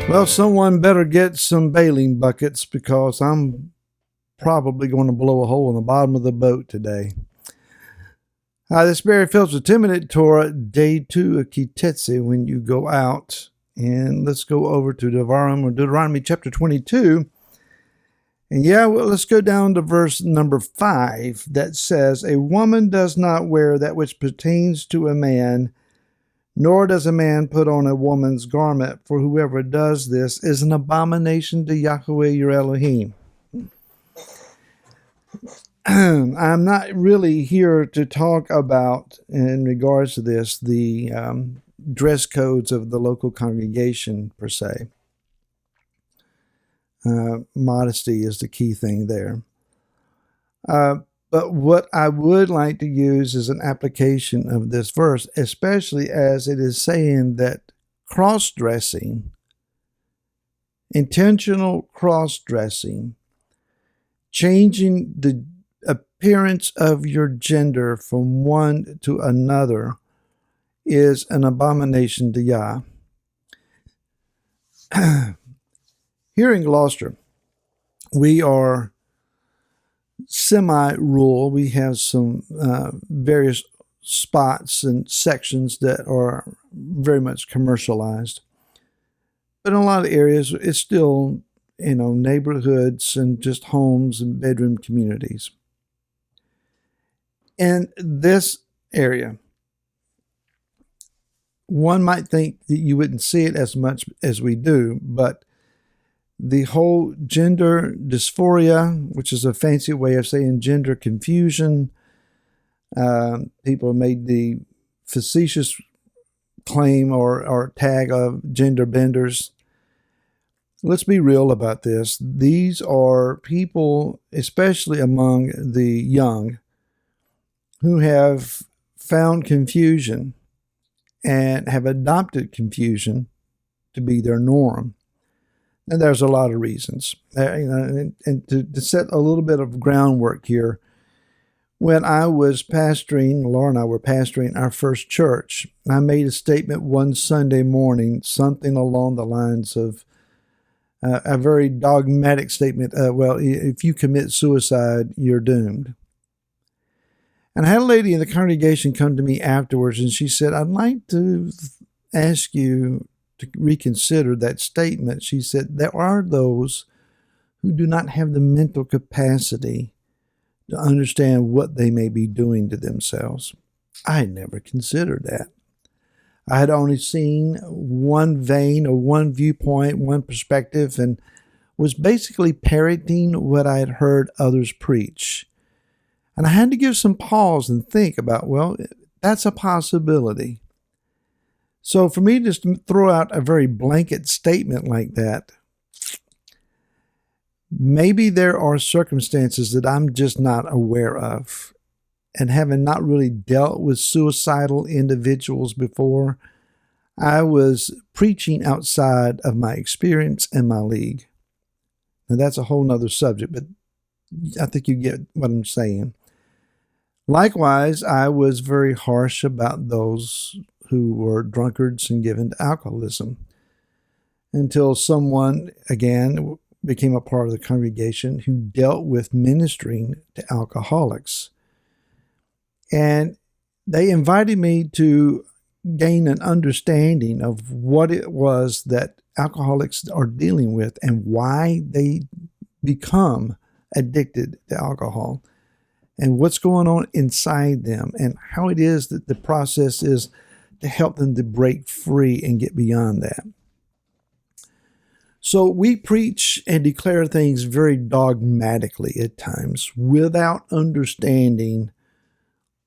Well, someone better get some bailing buckets because I'm probably going to blow a hole in the bottom of the boat today. Hi, this is Barry Phillips with 10-Minute Torah, Day 2 of Teitze, when you go out. And let's go over to Deuteronomy chapter 22. And let's go down to verse number 5 that says, "A woman does not wear that which pertains to a man, nor does a man put on a woman's garment, for whoever does this is an abomination to Yahweh your Elohim." I'm not really here to talk about, in regards to this, the dress codes of the local congregation per se. Modesty is the key thing there. But what I would like to use is an application of this verse, especially as it is saying that cross-dressing, intentional cross-dressing, changing the appearance of your gender from one to another is an abomination to Yah. Here in Gloucester, we are semi-rural. We have some various spots and sections that are very much commercialized. But in a lot of areas, it's still, neighborhoods and just homes and bedroom communities. In this area, one might think that you wouldn't see it as much as we do, but the whole gender dysphoria, which is a fancy way of saying gender confusion, people made the facetious claim or tag of gender benders. Let's be real about this. These are people, especially among the young, who have found confusion and have adopted confusion to be their norm. And there's a lot of reasons. And to set a little bit of groundwork here, when I was pastoring, Laura and I were pastoring our first church, I made a statement one Sunday morning, something along the lines of a very dogmatic statement, well, if you commit suicide, you're doomed. And I had a lady in the congregation come to me afterwards, and she said, "I'd like to ask you to reconsider that statement." She said, "There are those who do not have the mental capacity to understand what they may be doing to themselves." I had never considered that. I had only seen one vein or one viewpoint, one perspective, and was basically parroting what I had heard others preach. And I had to give some pause and think about, well, that's a possibility. So for me just to throw out a very blanket statement like that, maybe there are circumstances that I'm just not aware of. And having not really dealt with suicidal individuals before, I was preaching outside of my experience and my league. Now that's a whole nother subject, but I think you get what I'm saying. Likewise, I was very harsh about those who were drunkards and given to alcoholism, until someone, again, became a part of the congregation who dealt with ministering to alcoholics. And they invited me to gain an understanding of what it was that alcoholics are dealing with and why they become addicted to alcohol, and what's going on inside them, and how it is that the process is to help them to break free and get beyond that. So we preach and declare things very dogmatically at times without understanding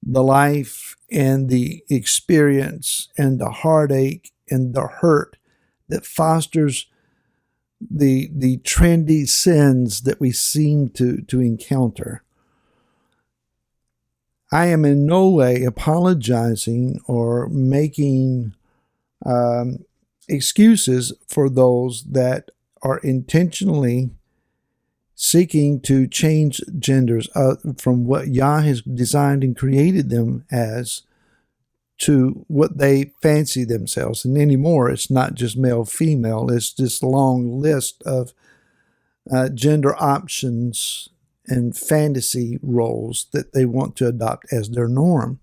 the life and the experience and the heartache and the hurt that fosters the trendy sins that we seem to encounter. I am in no way apologizing or making excuses for those that are intentionally seeking to change genders from what Yah has designed and created them as to what they fancy themselves. And anymore, it's not just male, female. It's this long list of gender options and fantasy roles that they want to adopt as their norm.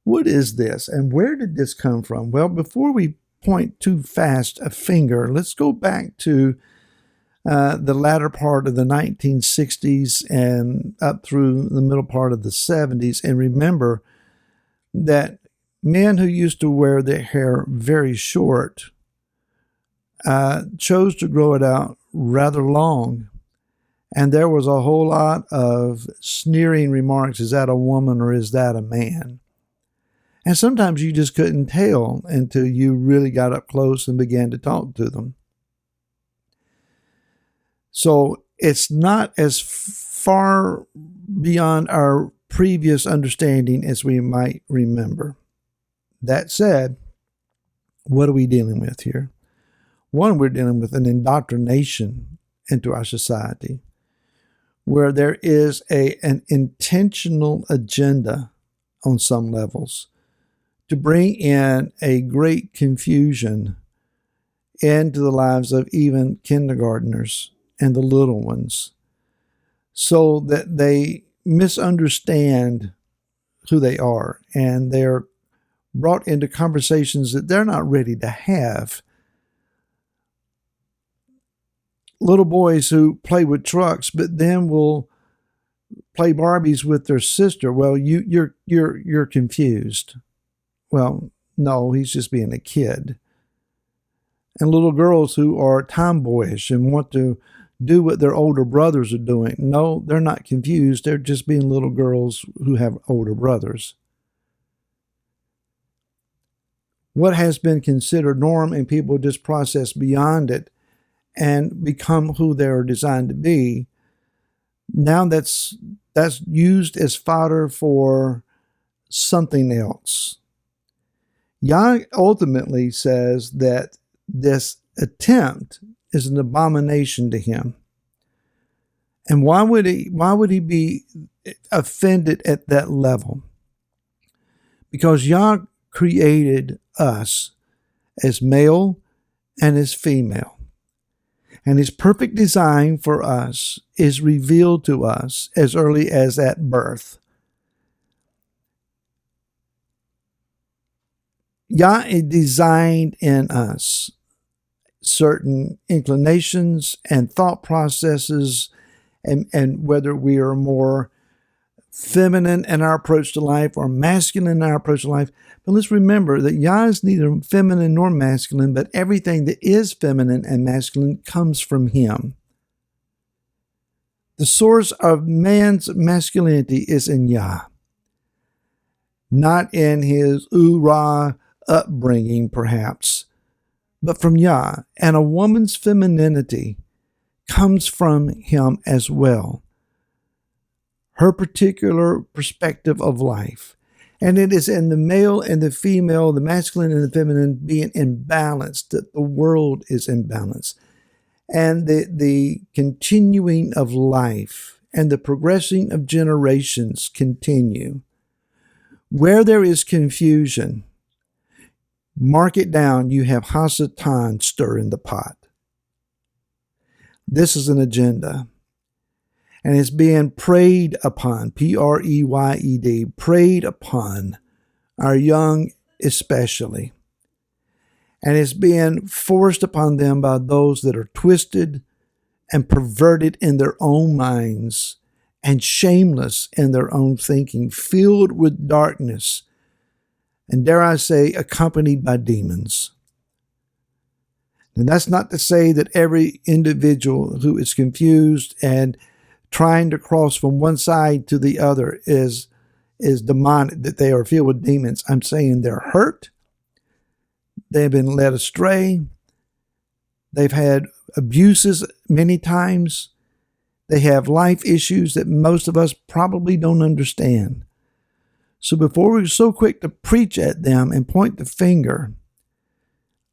What is this, and where did this come from? Well, before we point too fast a finger, let's go back to the latter part of the 1960s and up through the middle part of the 70s, and remember that men who used to wear their hair very short chose to grow it out rather long. And there was a whole lot of sneering remarks. Is that a woman or is that a man? And sometimes you just couldn't tell until you really got up close and began to talk to them. So it's not as far beyond our previous understanding as we might remember. That said, what are we dealing with here? One, we're dealing with an indoctrination into our society where there is an intentional agenda on some levels to bring in a great confusion into the lives of even kindergartners and the little ones, so that they misunderstand who they are, and they're brought into conversations that they're not ready to have. Little boys who play with trucks, but then will play Barbies with their sister. Well, you're confused. Well, no, he's just being a kid. And little girls who are tomboyish and want to do what their older brothers are doing. No, they're not confused. They're just being little girls who have older brothers. What has been considered norm, and people just process beyond it and become who they're designed to be, now that's used as fodder for something else. Yah ultimately says that this attempt is an abomination to him. And why would he be offended at that level? Because Yah created us as male and as female. And his perfect design for us is revealed to us as early as at birth. Yah designed in us certain inclinations and thought processes, and whether we are more feminine in our approach to life or masculine in our approach to life. But let's remember that Yah is neither feminine nor masculine, but everything that is feminine and masculine comes from him. The source of man's masculinity is in Yah, not in his ooh-rah upbringing, perhaps, but from Yah. And a woman's femininity comes from him as well. Her particular perspective of life. And it is in the male and the female, the masculine and the feminine being in balance, that the world is in balance. And the continuing of life and the progressing of generations continue. Where there is confusion, mark it down, you have Hasatan stirring the pot. This is an agenda. And it's being preyed upon, P-R-E-Y-E-D, preyed upon our young especially. And it's being forced upon them by those that are twisted and perverted in their own minds and shameless in their own thinking, filled with darkness, and dare I say, accompanied by demons. And that's not to say that every individual who is confused and trying to cross from one side to the other is demonic, that they are filled with demons. I'm saying they're hurt. They've been led astray. They've had abuses many times. They have life issues that most of us probably don't understand. So before we're so quick to preach at them and point the finger,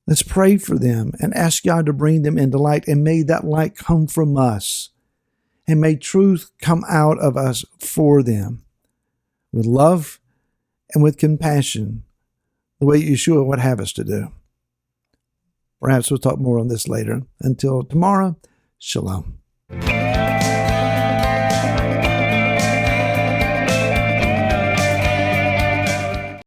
let's pray for them and ask God to bring them into light, and may that light come from us. And may truth come out of us for them with love and with compassion, the way Yeshua would have us to do. Perhaps we'll talk more on this later. Until tomorrow, shalom.